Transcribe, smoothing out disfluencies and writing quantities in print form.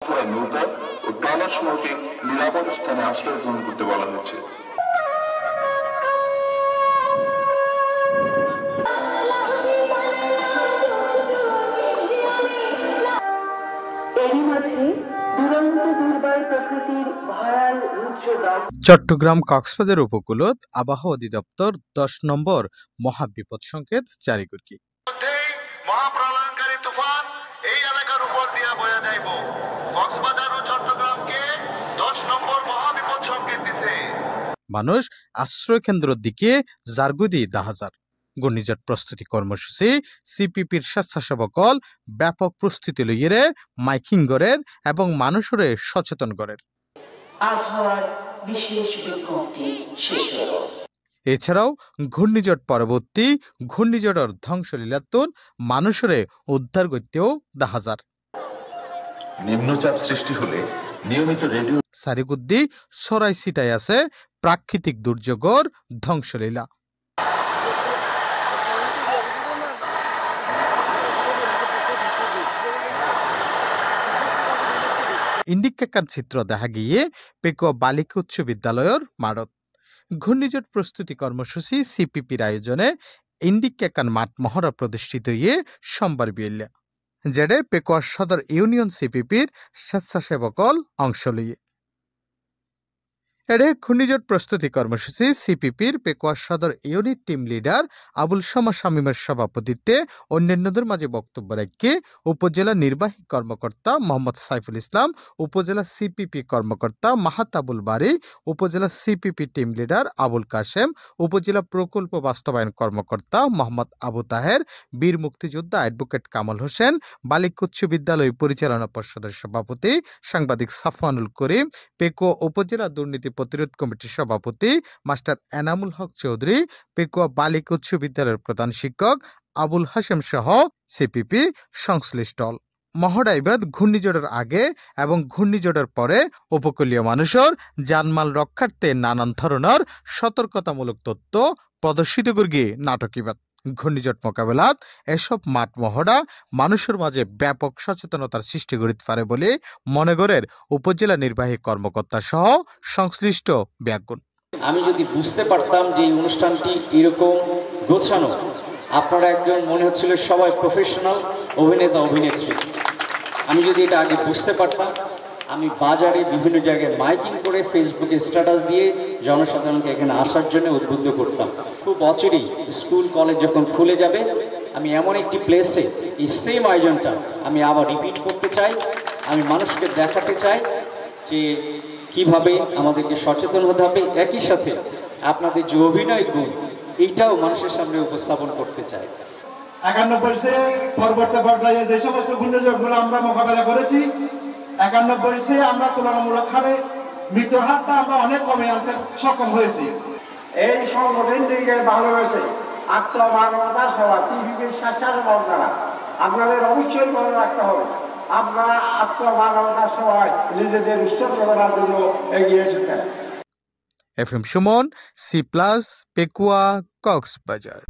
ছাড়া নৌকা ও ট্রলার সমূহকে নিরাপদ স্থানে আশ্রয় গ্রহণ করতে বলা হয়েছে। চট্টগ্রাম কক্সবাজার উপকূলত আবহাওয়া অধিদপ্তর 10 নম্বর মহাবিপদ সংকেত জারি করেছে। মহাপ্রলয়ঙ্কারী তুফান এই এলাকার উপর দিয়ে বয়ে যাইব। কক্সবাজার ও চট্টগ্রামকে 10 নম্বর মহাবিপদ সংকেত দিছে। মানুষ আশ্রয় কেন্দ্রের দিকে জারগুদি দাহাজার। ঘূর্ণিঝড় প্রস্তুতি কর্মসূচি সিপিপির স্বেচ্ছাসেবকল ব্যাপক প্রস্তুতি লইয়ে মাইকিং গড়ের এবং মানুষের সচেতন গড়ের। আবহাওয়ার বিশেষ বিজ্ঞপ্তি শেষ হল। এছাড়াও ঘূর্ণিঝড় পরবর্তী ঘূর্ণিঝড়ের ধ্বংসলীলাতুন মানুষের উদ্ধার করতেও দাহাজার। নিম্নচাপ সৃষ্টি হলে নিয়মিত রেডিও সারিগুদ্দি সরাই সিটাই আছে প্রাকৃতিক দুর্যোগের ধ্বংসলীলা। ইন্ডিকাকান চিত্র দেখা গিয়ে পেকুয়া বালিকা উচ্চ বিদ্যালয়ের মাঠত ঘূর্ণিঝড় প্রস্তুতি কর্মসূচি সিপিপির আয়োজনে ইন্ডিকাকান মাঠ মহড়া প্রতিষ্ঠিত হয়ে সোমবার বিয়েলা যেডে পেকুয়া সদর ইউনিয়ন সিপিপির স্বেচ্ছাসেবকল অংশ লইয়ে। এডে ঘূর্ণিঝড় প্রস্তুতি কর্মসূচি সিপিপির পেকুয়া সদর unit team leader Abul Shama শামীমের সভাপতিত্বে অন্যান্যদের মাঝে বক্তব্য রাখে উপজেলা নির্বাহী কর্মকর্তা মোহাম্মদ সাইফুল ইসলাম, উপজেলা সিপিপি কর্মকর্তা মাহাতাবুল বারী, উপজেলা CPP team leader Abul Kashem, উপজেলা প্রকল্প বাস্তবায়ন কর্মকর্তা মোহাম্মদ আবু তাহের, বীর মুক্তিযোদ্ধা অ্যাডভোকেট কামাল হোসেন, বালিকা উচ্চ বিদ্যালয় পরিচালনা পর্ষদের সভাপতি সাংবাদিক সাফওয়ানুল করিম, পেকুয়া উপজেলা দুর্নীতি প্রতিরোধ কমিটির সভাপতি মাস্টার এনামুল হক চৌধুরী, পেকুয়া বালিকা উচ্চ বিদ্যালয়ের প্রধান শিক্ষক আবুল হাশেম সহ সিপিপি সংশ্লিষ্ট মহড়াইবাদ ঘূর্ণিঝড়ের আগে এবং ঘূর্ণিঝড়ের পরে উপকূলীয় মানুষের জানমাল রক্ষার্থে নানান ধরনের সতর্কতামূলক তথ্য প্রদর্শিত করি নাটকীবাদ। ঘূর্ণিঝড় মোকাবেলাত এসব মাঠ মহড়া মানুষের মাঝে ব্যাপক সচেতনতার সৃষ্টি করিতে পারে বলে মনে করেন উপজেলা নির্বাহী কর্মকর্তা সহ সংশ্লিষ্ট ব্যক্তিগণ। আমি যদি বুঝতে পারতাম যে এই অনুষ্ঠানটি এরকম গোছানো, আপনারা একজন মনে হচ্ছিল সবাই প্রফেশনাল অভিনেতা অভিনেত্রী, আমি যদি এটা আগে বুঝতে পারতাম, আমি বাজারে বিভিন্ন জায়গায় মাইকিং করে ফেসবুকে স্ট্যাটাস দিয়ে জনসাধারণকে এখানে আসার জন্য উদ্বুদ্ধ করতাম। খুব অচিরেই স্কুল কলেজ যখন খুলে যাবে, আমি এমন একটি প্লেসে এই সেম আয়োজনটা আমি আবার রিপিট করতে চাই। আমি মানুষকে দেখাতে চাই যে কিভাবে আমাদেরকে সচেতন হতে হবে, একই সাথে আপনাদের যে অভিনয় গুণ এইটাও মানুষের সামনে উপস্থাপন করতে চাই। 91 পরবর্তী পর্যায়ে যে সমস্ত ঘূর্ণিঝড়গুলো আমরা মোকাবেলা করেছি, 91 আমরা তুলনামূলক হারে মৃত্যুর হারটা আমরা অনেক কমে আনতে সক্ষম হয়েছি। এই সংগঠনটিকে ভালোবেসে আত্মমানবতা সভা টিভির স্বেচ্ছাসেবকরা আপনাদের অবশ্যই মনে রাখতে হবে, আপনারা আত্মমানবতার সভায় নিজেদের উৎসর্গ করার জন্য এগিয়ে এসেছেন। FM Suman, C+, Pekua, Cox's Bazar.